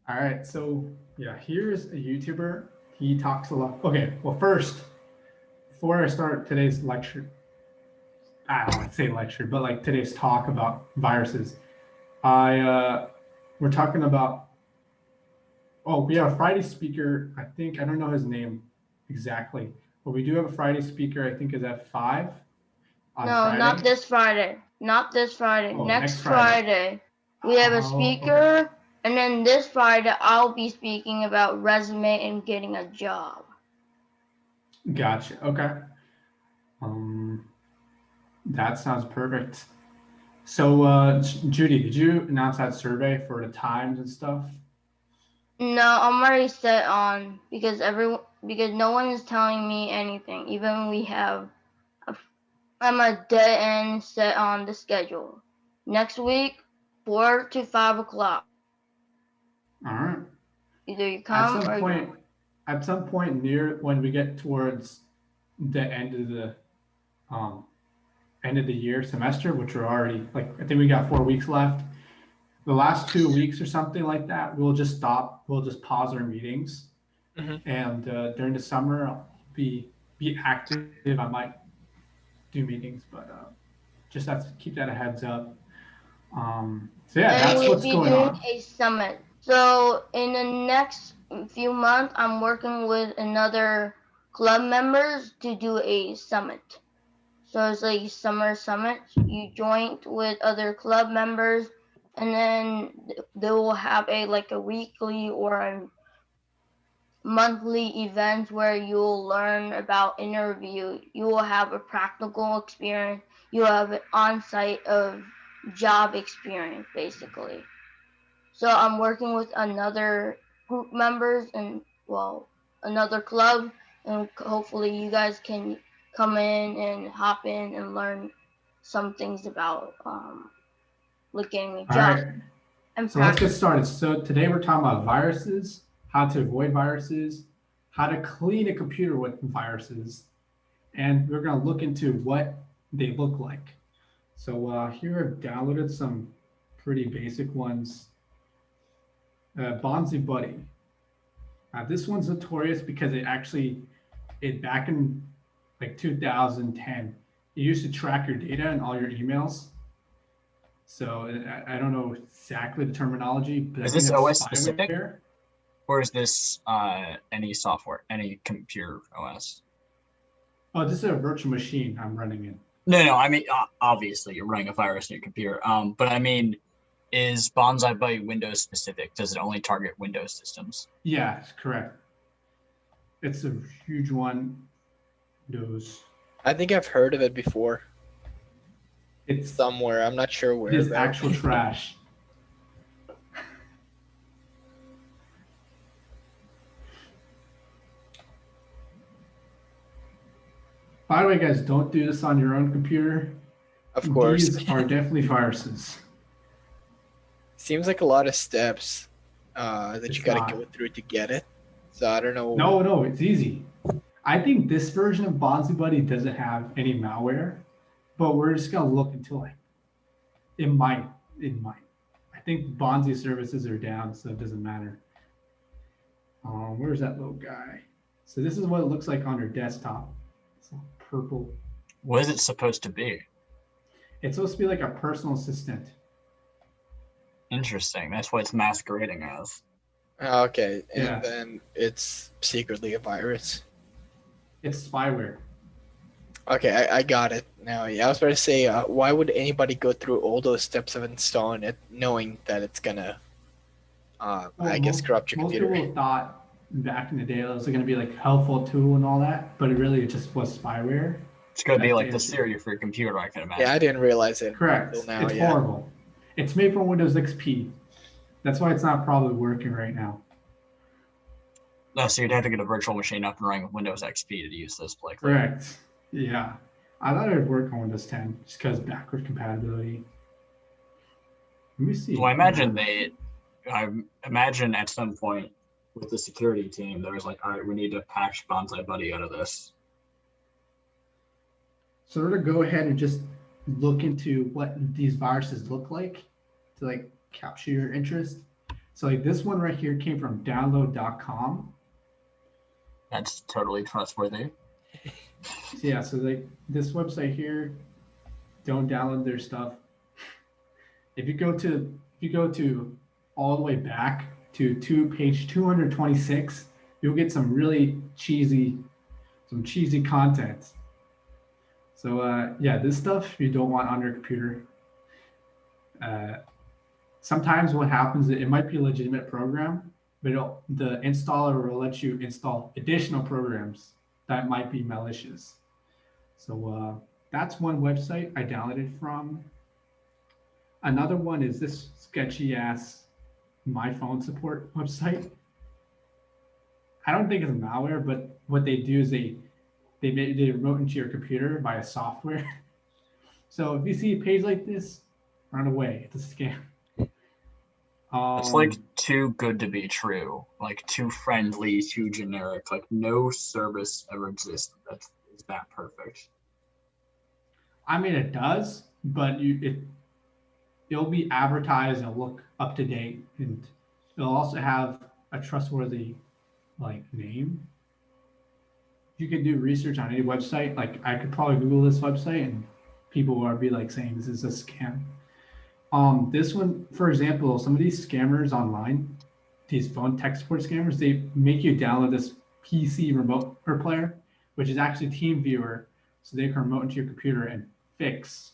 All right, so yeah, here's a YouTuber. He talks a lot. Okay, well, first, before I start today's lecture, I don't want to say lecture, but like today's talk about viruses, I we're talking about. Oh, we have a Friday speaker. I think I don't know his name exactly, but we do have a Friday speaker. I think is at 5 on No, not Friday. this Friday. Not this Friday. Oh, next Next Friday. Friday, we have a Oh, okay. speaker, and then this Friday, I'll be speaking about resume and getting a job. Gotcha. Okay. Um, that sounds perfect. So, Judy, did you announce that survey for the times and stuff? No, I'm already set on because no one is telling me anything. Even we have, a, I'm a dead end set on the schedule. Next week, 4 to 5 o'clock. All right. Either you At come some or you point, don't. at some point near when we get towards the um, end of the year semester, which we're already like, I think we got 4 weeks left. The last 2 weeks or something like that, we'll just stop. We'll just pause our meetings, Hmm. and during the summer, I'll be active. I might do meetings, but just have to keep that a heads up. So yeah, And that's we'll what's be going doing on. a summit. So in the next few months, I'm working with another club members to do a summit. So it's like summer summit. You join with other club members, and then they will have a like a weekly or a monthly event where you'll learn about interview. You will have a practical experience. You have an on-site of job experience basically. So I'm working with another group members and well another club, and hopefully you guys can come in and hop in and learn some things about like getting a All job right, and so let's get practice. started. So today we're talking about viruses, how to avoid viruses, how to clean a computer with viruses, and we're going to look into what they look like. So here I've downloaded some pretty basic ones. Bonzi Buddy. This one's notorious because it back in like 2010, it used to track your data and all your emails. So I don't know exactly the terminology, but I Is think this that's OS specific, spyware. or is this any software, any computer OS? Oh, this is a virtual machine I'm running in. No, no. I mean, obviously, you're running a virus in your computer. But I mean, is Bonsai Byte Windows specific? Does it only target Windows systems? Yeah, correct. It's a huge one. Those. I think I've heard of it before It's somewhere. I'm not sure it where is though. actual trash. By the way, guys, don't do this on your own computer. Of course. These are definitely viruses. Seems like a lot of steps that It's you got to not. go through to get it. So I don't know. No, no, it's easy. I think this version of Bonzi Buddy doesn't have any malware, but we're just gonna look into like it might. It might. I think Bonzi services are down, so it doesn't matter. Where's that little guy? So this is what it looks like on your desktop. It's all purple. What is it supposed to be? It's supposed to be like a personal assistant. Interesting. That's what it's masquerading as. Okay, and Yeah. then it's secretly a virus. It's spyware. Okay, I got it now. Yeah, I was about to say, why would anybody go through all those steps of installing it, knowing that it's gonna, Well, I guess, corrupt your most computer? people thought back in the day it was going to be like helpful tool and all that, but it really just was spyware. It's going to be That's like the the issue. Siri for your computer, I can imagine. Yeah, I didn't realize it Correct. until now. It's Yeah. horrible. It's made for Windows XP. That's why it's not probably working right now. No, so you'd have to get a virtual machine up and running with Windows XP to use this likely. Correct. Yeah. I thought it would work on Windows 10 just because backward compatibility. Let me see. Well, I imagine at some point with the security team, there was like, all right, we need to patch Bonsai Buddy out of this. So we're gonna go ahead and just look into what these viruses look like to like capture your interest. So like this one right here came from download.com. That's totally trustworthy. So yeah, so like this website here, don't download their stuff. If you go to all the way back to page 226, you'll get some really cheesy content. So yeah, this stuff you don't want on your computer. Uh, Sometimes what happens, it might be a legitimate program, but the installer will let you install additional programs that might be malicious. So that's one website I downloaded from. Another one is this sketchy ass my phone support website. I don't think it's malware, but what they do is they wrote into your computer via software. So if you see a page like this, run away. It's a scam. It's like too good to be true, like too friendly, too generic. Like no service ever exists that is that perfect. I mean, it does, but it'll be advertised and look up to date, and it'll also have a trustworthy like name. You can do research on any website. Like I could probably Google this website, and people will be like saying this is a scam. This one, for example, some of these scammers online, these phone tech support scammers, they make you download this PC remote player, which is actually TeamViewer, so they can remote into your computer and fix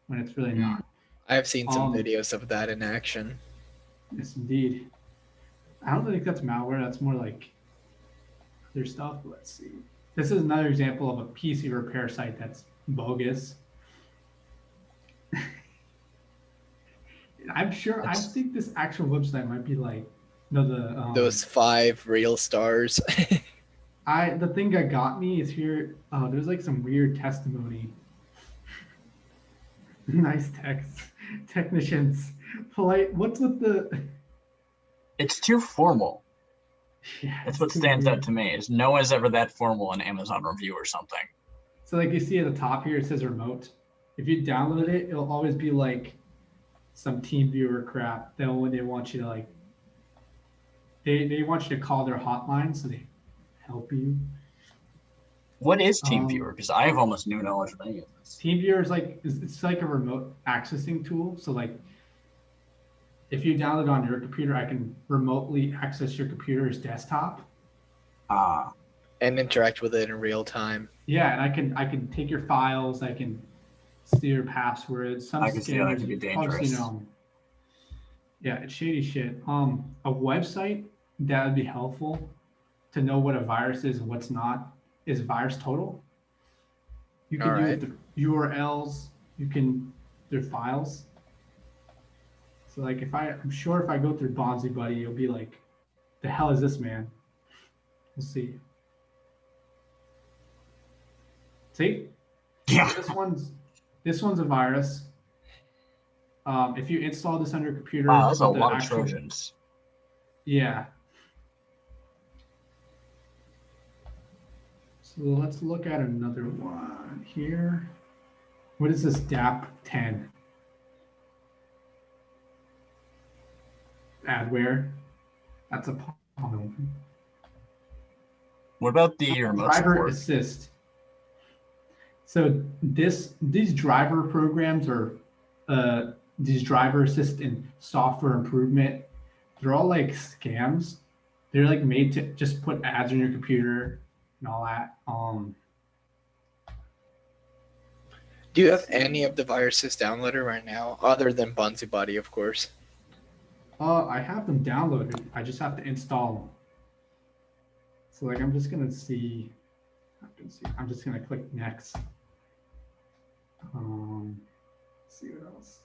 when it's really not. I've seen some videos of that in action. Yes, indeed. I don't think that's malware. That's more like other stuff. Let's see. This is another example of a PC repair site that's bogus. I'm sure. I think this actual website might be like, those 5 real stars. The thing that got me is here. There's like some weird testimony. Nice text, technicians, polite. What's with the? It's too formal. Yeah, that's what stands out to me. Is no one's ever that formal in Amazon review or something. So like you see at the top here, it says remote. If you download it, it'll always be like some TeamViewer crap. They want you to like. They want you to call their hotline so they help you. What is TeamViewer? Because I have almost no knowledge of any of this. TeamViewer is like it's like a remote accessing tool. So like, if you download it on your computer, I can remotely access your computer's desktop. And interact with it in real time. Yeah, and I can take your files. I can steal your passwords. Some I can see how that could be dangerous. Yeah, it's shady shit. A website that would be helpful to know what a virus is and what's not is VirusTotal. You can do it with the URLs. Their files. So like I'm sure if I go through Bonzi Buddy, it'll be like, the hell is this, man? We'll see. See? Yeah. This one's a virus. If you install this on your computer, wow, that's a lot of Trojans. Yeah. So let's look at another one here. What is this DAP 10? Adware. That's a common one. What about the remote driver support? assist? So these driver programs are these driver assist and software improvement. They're all like scams. They're like made to just put ads on your computer and all that. Do you have any of the viruses downloaded right now, other than Bonzi Buddy, of course? I have them downloaded. I just have to install them. So like I'm just gonna see. I'm just gonna click next. Let's see what else.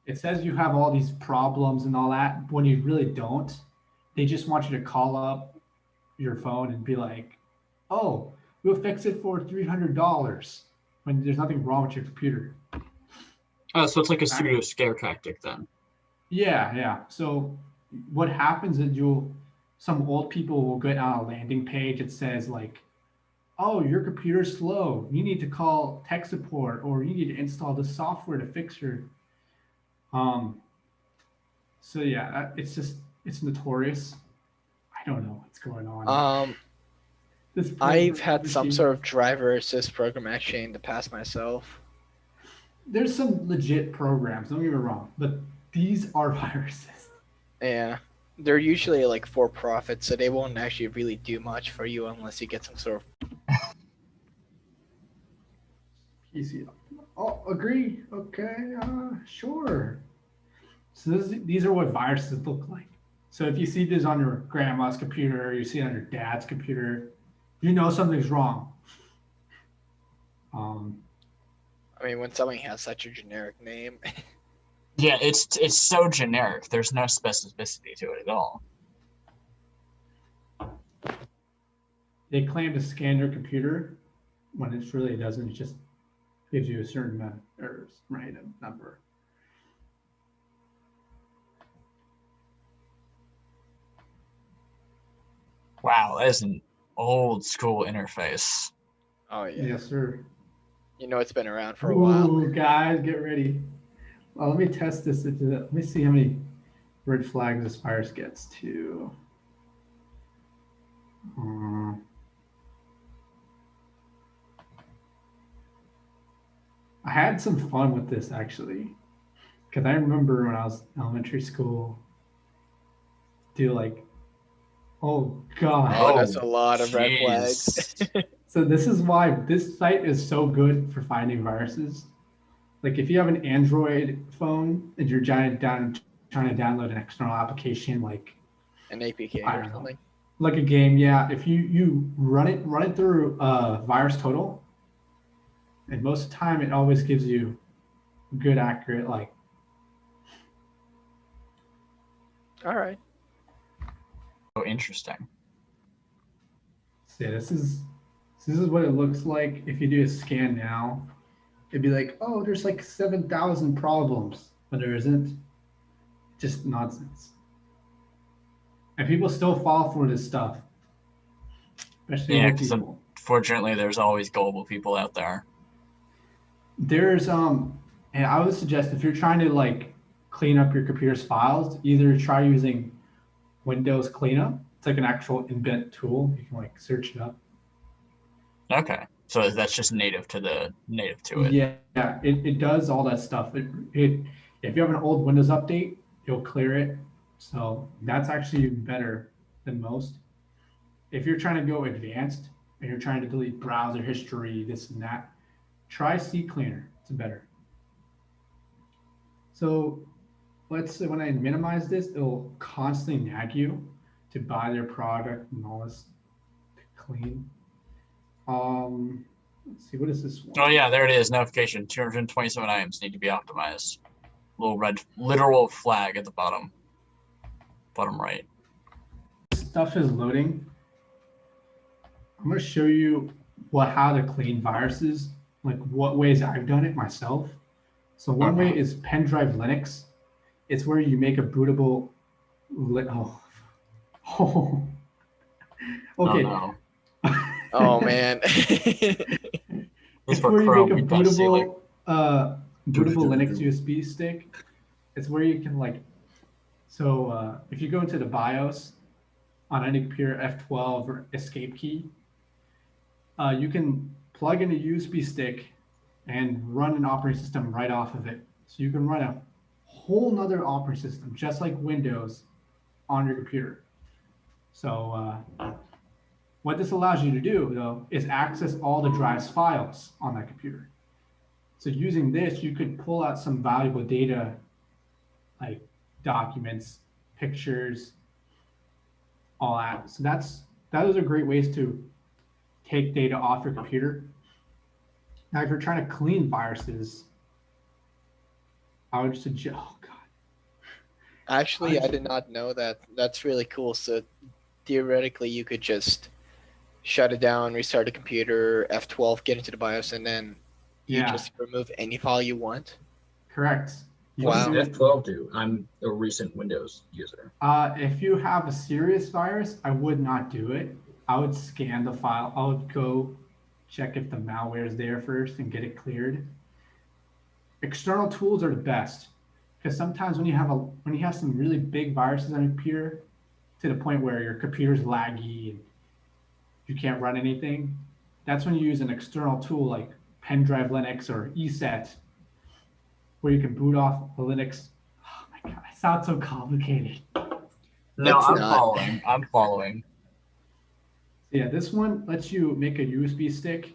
It says you have all these problems and all that when you really don't. They just want you to call up your phone and be like, oh, we'll fix it for $300 when there's nothing wrong with your computer. Oh, so it's like a pseudo scare tactic then. Yeah. So what happens is some old people will get on a landing page. It says like, oh, your computer's slow. You need to call tech support, or you need to install the software to fix your. Um. So yeah, it's notorious. I don't know what's going on. This I've program had some machine. sort of driver assist program actually in the past myself. There's some legit programs. Don't get me wrong, but these are viruses. Yeah. They're usually like for profit, so they won't actually really do much for you unless you get some sort of. PC. Oh, agree. Okay. Sure. So these are what viruses look like. So if you see this on your grandma's computer, or you see it on your dad's computer, you know something's wrong. Um, I mean, when something has such a generic name. Yeah, it's so generic. There's no specificity to it at all. they claim to scan your computer when it really doesn't. It just gives you a certain amount of errors, random number. Wow, that is an old school interface. Oh yeah. Yes, sir. You know it's been around for a while. Ooh, guys, get ready. Well, let me test this. Let me see how many red flags this virus gets to. I had some fun with this actually, because I remember when I was in elementary school, do like, oh god. Oh, that's a lot of red flags. Jeez. So this is why this site is so good for finding viruses. Like if you have an Android phone and you're trying to download an external application, like An APK I or don't know, something. like a game, yeah. If you run it through Virus Total, and most of the time it always gives you good, accurate, like. All right. So interesting. So yeah, this is what it looks like if you do a scan now. It'd be like, oh, there's like 7,000 problems, but there isn't. Just nonsense. And people still fall for this stuff, especially Yeah, old because people. unfortunately, there's always gullible people out there. There's and I would suggest if you're trying to like clean up your computer's files, either try using Windows Cleanup. It's like an actual inbuilt tool. You can like search it up. Okay, so that's just native to it. Yeah, it does all that stuff. It if you have an old Windows update, you'll clear it. So that's actually even better than most. If you're trying to go advanced and you're trying to delete browser history, this and that, try CCleaner. It's better. So let's say when I minimize this, it'll constantly nag you to buy their product and all this to clean. Let's see, what is this one? Oh yeah, there it is. Notification: 227 items need to be optimized. Little red literal flag at the bottom right. Stuff is loading. I'm going to show you how to clean viruses, like what ways I've done it myself. So one way is Pendrive Linux. It's where you make a bootable. Oh. Okay. Oh, no. Oh man. It's where you make a bootable Linux USB stick. It's where you can like. So if you go into the BIOS on any computer, F12 or Escape key, you can plug in a USB stick and run an operating system right off of it. So you can run a whole nother operating system, just like Windows, on your computer. So what this allows you to do, though, is access all the drive's files on that computer. So using this, you could pull out some valuable data, like documents, pictures, all that. So those are great ways to take data off your computer. Now, if you're trying to clean viruses, I would suggest. Oh God. Actually, I did not know that. That's really cool. So theoretically, you could just shut it down, restart the computer, F12, get into the BIOS, and then you just remove any file you want. Correct. What does F12 do? I'm a recent Windows user. If you have a serious virus, I would not do it. I would scan the file. I would go check if the malware is there first and get it cleared. External tools are the best because sometimes when you have some really big viruses on your computer to the point where your computer's laggy and you can't run anything, that's when you use an external tool like Pendrive Linux or ESET, where you can boot off a Linux. Oh my God, I sound so complicated. No, It's I'm not. following. I'm following. Yeah, this one lets you make a USB stick.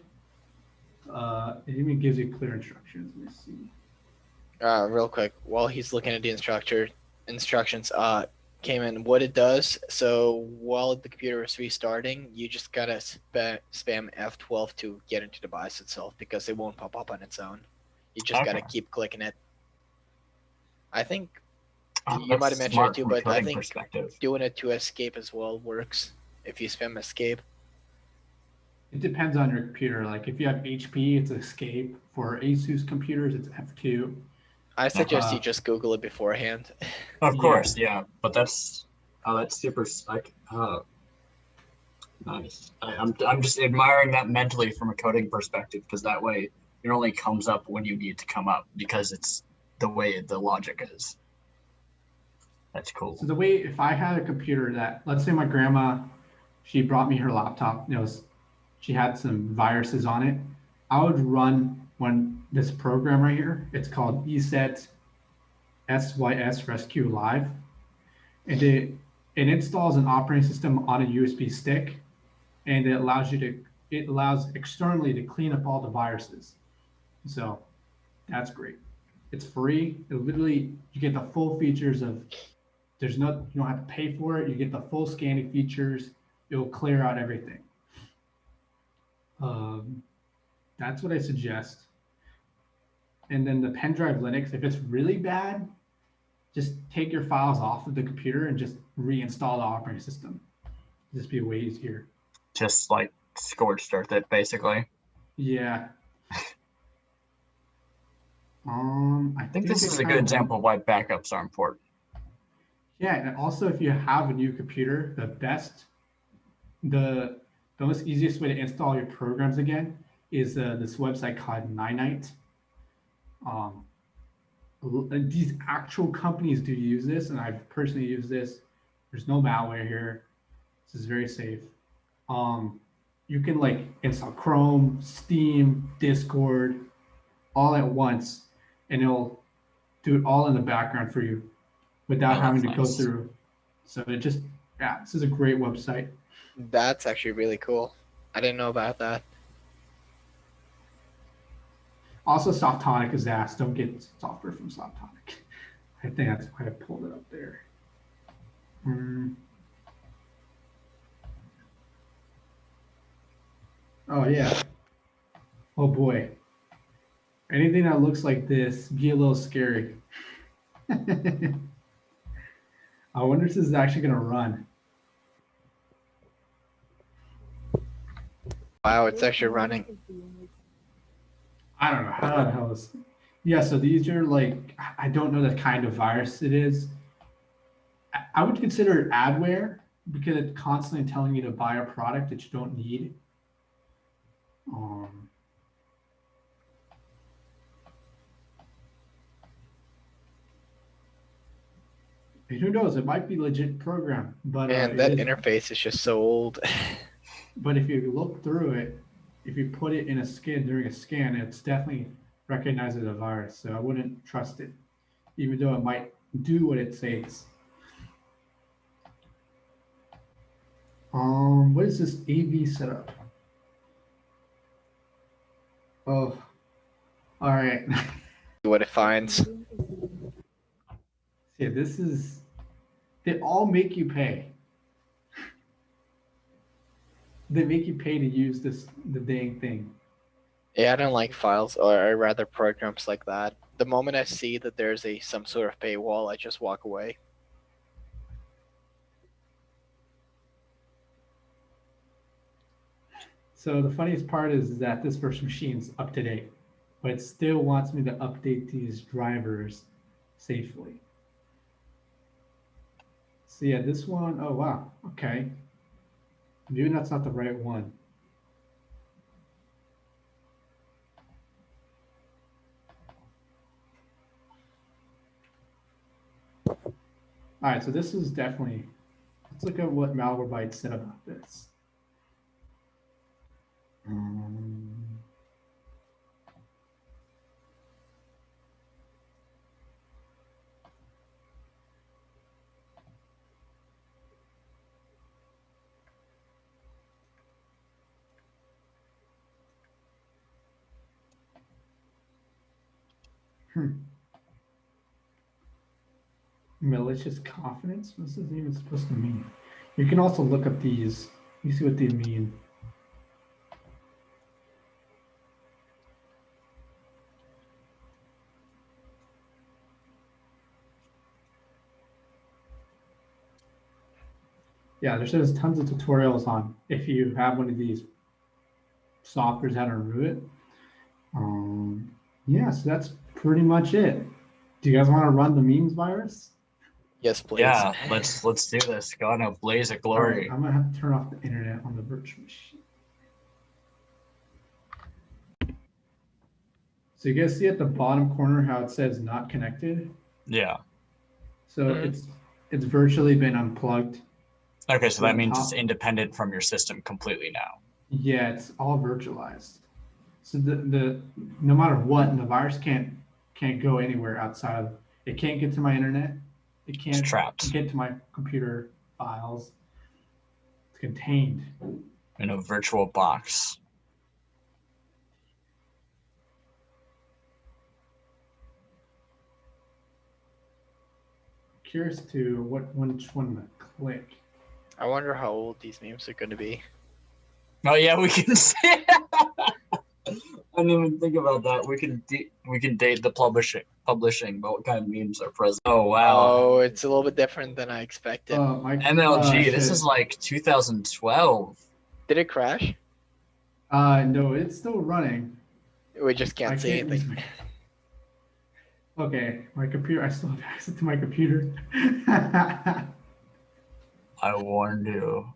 It even gives you clear instructions. Let me see. Real quick, while he's looking at the instructions, Cayman, what it does. So while the computer is restarting, you just gotta spam F12 to get into the BIOS itself because it won't pop up on its own. You just gotta Okay. keep clicking it. I think you That's might have mentioned it smart too, from a but I coding think perspective. doing it to escape as well works. If you spam escape, It depends on your computer. Like if you have HP, it's escape. For Asus computers, it's F2. I suggest you Uh, just Google it beforehand. Of yeah. course, yeah. But that's super like nice. I'm just admiring that mentally from a coding perspective because that way it only comes up when you need to come up because it's the way the logic is. That's cool. So the way, if I had a computer that, let's say my grandma, she brought me her laptop, she had some viruses on it, I would run this program right here. It's called ESET SYS Rescue Live. And it installs an operating system on a USB stick, and it allows externally to clean up all the viruses. So that's great. It's free. You get the full features of, you don't have to pay for it. You get the full scanning features. It'll clear out everything. That's what I suggest. And then the Pendrive Linux, if it's really bad, just take your files off of the computer and just reinstall the operating system. Just be way easier. Just like scorched earth it, basically. Yeah. I think this is a good example of why backups are important. Yeah, and also if you have a new computer, the most easiest way to install your programs again is this website called Ninite. These actual companies do use this, and I've personally used this. There's no malware here. This is very safe. You can like install Chrome, Steam, Discord, all at once, and it'll do it all in the background for you without having to go through. So this is a great website. That's actually really cool. I didn't know about that. Also, Softonic is asked. Don't get software from Softonic. I think that's why I pulled it up there. Oh, yeah. Oh, boy. Anything that looks like this, be a little scary. I wonder if this is actually going to run. Wow, it's actually running. I don't know how the hell is. Yeah, so these are like, I don't know the kind of virus it is. I would consider it adware because it's constantly telling you to buy a product that you don't need. Who knows? It might be legit program, but Man, that interface is just so old. But if you look through it, if you put it in a scan during a scan, it's definitely recognizes a virus. So I wouldn't trust it, even though it might do what it says. What is this AV setup? Oh, all right. What it finds. Yeah, they all make you pay. They make you pay to use the dang thing. Yeah, I don't like files, or rather programs like that. The moment I see that there's some sort of paywall, I just walk away. So the funniest part is that this virtual machine's up to date, but it still wants me to update these drivers safely. So yeah, this one, oh wow, okay. Maybe that's not the right one. All right, so this is definitely. Let's look at what Malwarebytes said about this. Malicious confidence? What's this even supposed to mean? You can also look up these. You see what they mean. Yeah, there's tons of tutorials on if you have one of these softwares how to root it. Yeah, so that's pretty much it. Do you guys want to run the memes virus? Yes, please. Yeah, let's do this. Go on a blaze of All right, glory. I'm gonna have to turn off the internet on the virtual machine. So you guys see at the bottom corner how it says not connected? Yeah. So it's virtually been unplugged. Okay, so From that means top. it's independent from your system completely now. Yeah, it's all virtualized. So the no matter what, the virus can't go anywhere outside of it. Can't get to my internet. It can't trapped. get to my computer files. It's contained. In a virtual box. Curious to which one to click. I wonder how old these memes are going to be. Oh yeah, we can see. I didn't even think about that. We can date the publishing, but what kind of memes are present? Oh wow. Oh, it's a little bit different than I expected. MLG. This is like 2012. Did it crash? No, it's still running. We just can't see use anything. Okay, my computer. I still have access to my computer. I warned you.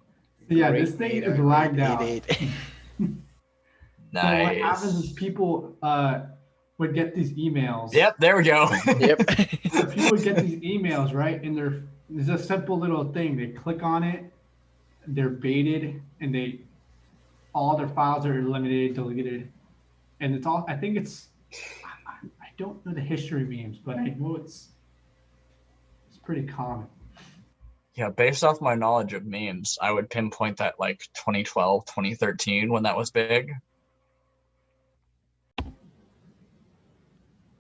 Yeah, this thing is lagged out. Nice. So what happens is people would get these emails. Yep, there we go. Yep. So people would get these emails, right? And there's a simple little thing. They click on it, they're baited, and all their files are eliminated, deleted. And it's all, I think it's, I don't know the history memes, but I know it's pretty common. Yeah, based off my knowledge of memes, I would pinpoint that like 2012, 2013 when that was big.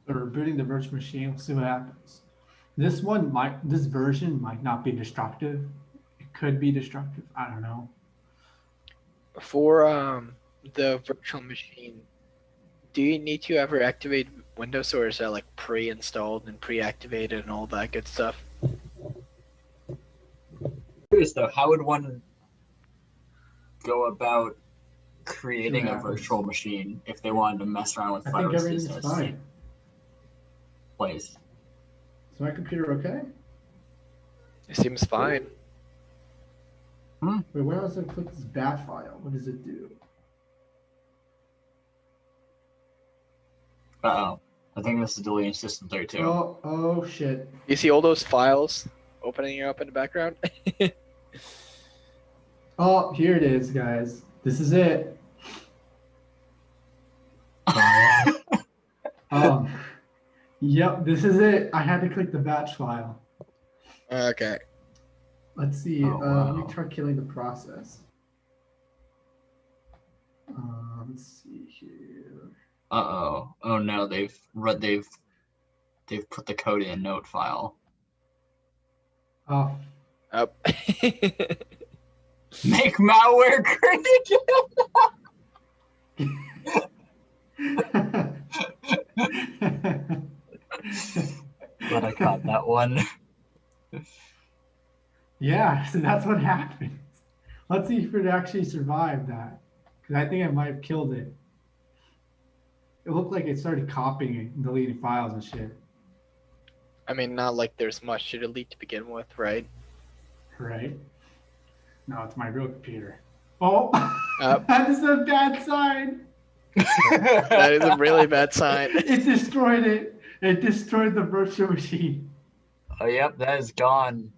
So rebooting the virtual machine, we'll see what happens. This version might not be destructive. It could be destructive. I don't know. For the virtual machine, do you need to ever activate Windows, or is that like pre-installed and pre-activated and all that good stuff? Curious though, how would one go about creating a virtual machine if they wanted to mess around with viruses? I think everything's fine. Place. Is my computer okay? It seems fine. Wait, where was I click this bat file? What does it do? Uh-oh. I think this is deleting system 32. Oh shit. You see all those files opening up in the background? Oh, here it is, guys. This is it. Yep, this is it. I had to click the batch file. Okay. Let's see. Wow. Let me try killing the process. Let's see here. Uh-oh. Oh no, they've put the code in a note file. Oh. Up. Make malware great. But I caught that one. Yeah, so that's what happens. Let's see if it actually survived that. Because I think I might have killed it. It looked like it started copying and deleting files and shit. I mean, not like there's much to delete to begin with, right? Right? No, it's my real computer. Oh, Up. that is a bad sign. That is a really bad sign. It destroyed it. It destroyed the virtual machine. Oh, yep, that is gone.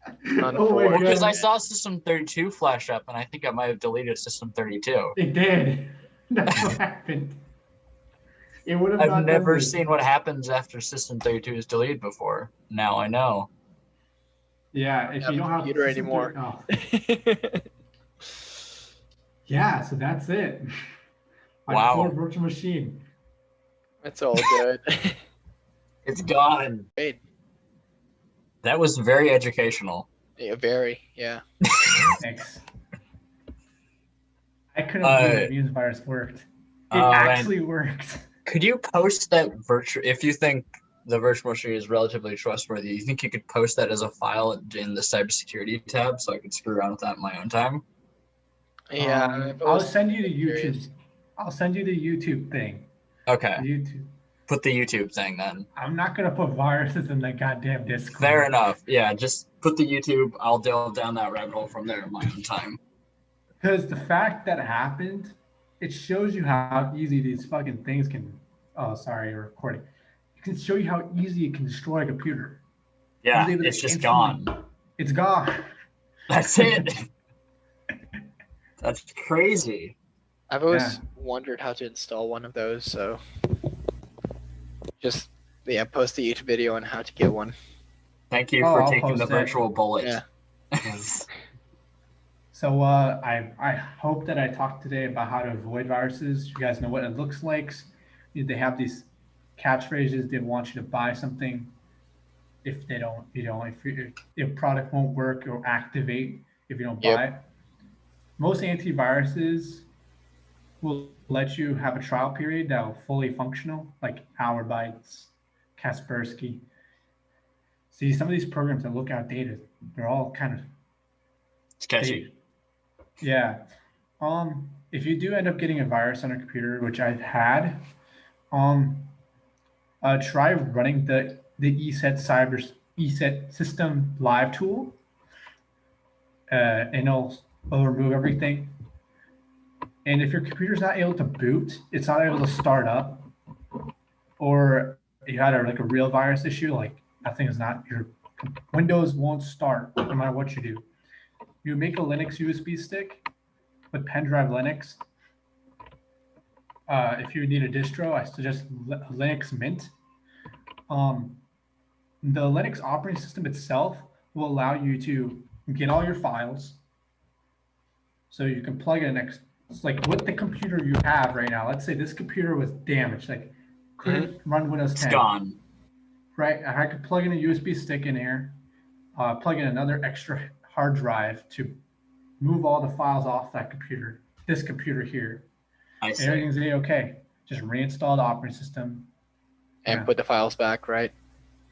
Oh my Well, because I God. saw System 32 flash up, and I think I might have deleted System 32. It did. That's what happened. It would have I've not never done this. seen what happens after System 32 is deleted before. Now I know. Yeah, if you don't have computer system anymore. Oh. Yeah, so that's it. My Wow. poor virtual machine. That's all good. It's gone. Great. That was very educational. Yeah, very. Yeah. Thanks. I couldn't believe the Muse virus worked. It actually worked. Could you post that if you think the virtual machine is relatively trustworthy, you think you could post that as a file in the cybersecurity tab so I could screw around with that in my own time? Yeah. I'll send you the YouTube. curious. I'll send you the YouTube thing. Okay. YouTube. Put the YouTube thing then. I'm not gonna put viruses in the goddamn Discord. Fair enough. Yeah, just put the YouTube. I'll delve down that rabbit hole from there in my own time. Because the fact that happened, it shows you how easy these fucking things can. Oh, sorry, you're recording. It can show you how easy it can destroy a computer. Yeah, Able to it's just instantly- gone. It's gone. That's it. That's crazy. I've always wondered how to install one of those, so just post the YouTube video on how to get one. Thank you Oh, for I'll taking the post it. virtual bullet. Yeah. So I hope that I talked today about how to avoid viruses. You guys know what it looks like. They have these catchphrases. They want you to buy something. If they don't, if product won't work or activate if you don't buy it. Most antiviruses will let you have a trial period that will fully functional, like Bytes, Kaspersky. See, some of these programs that look outdated, they're all kind of Sketchy. dated. Yeah. If you do end up getting a virus on a computer, which I've had, try running the ESET system live tool, and it'll remove everything. And if your computer's not able to boot, it's not able to start up, or you had a real virus issue, like nothing is not, your Windows won't start no matter what you do. You make a Linux USB stick with pendrive Linux. If you need a distro, I suggest Linux Mint. The Linux operating system itself will allow you to get all your files. So you can plug in like with the computer you have right now. Let's say this computer was damaged, like couldn't run Windows 10. It's gone. Right, I could plug in a USB stick in here, plug in another extra hard drive to move all the files off that computer, this computer here. I see. Everything's okay. Just reinstall the operating system. And put the files back, right?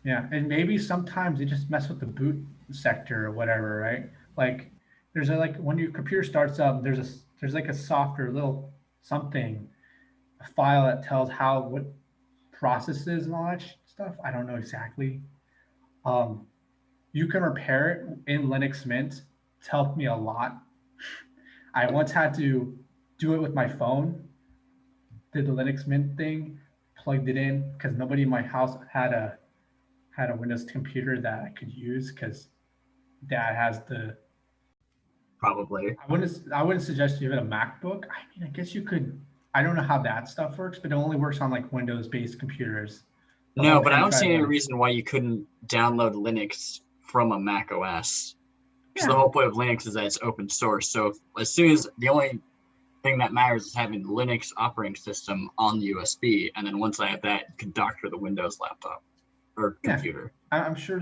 Yeah, and maybe sometimes they just mess with the boot sector or whatever, right? Like there's when your computer starts up, there's like a software little something, a file that tells what processes and all that stuff. I don't know exactly. You can repair it in Linux Mint. It's helped me a lot. I once had to do it with my phone. Did the Linux Mint thing, plugged it in because nobody in my house had a Windows computer that I could use because Dad has the. Probably. I wouldn't suggest you have a MacBook. I mean, I guess you could. I don't know how that stuff works, but it only works on like Windows-based computers. No, but I don't see any reason why you couldn't download Linux from a Mac OS. Because the whole point of Linux is that it's open source. So as soon as the only thing that matters is having the Linux operating system on the USB, and then once I have that, you can doctor the Windows laptop or computer. I'm sure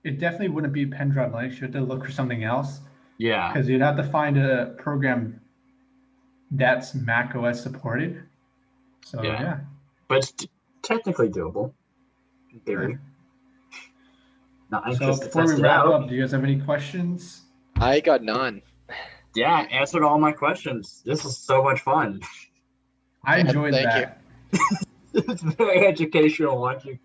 it definitely wouldn't be pendrive Linux. You have to look for something else. Yeah. Because you'd have to find a program that's Mac OS supported. So yeah. But it's technically doable in theory. So before we wrap up, do you guys have any questions? I got none. Yeah, answered all my questions. This is so much fun. I enjoyed that. It's very educational watching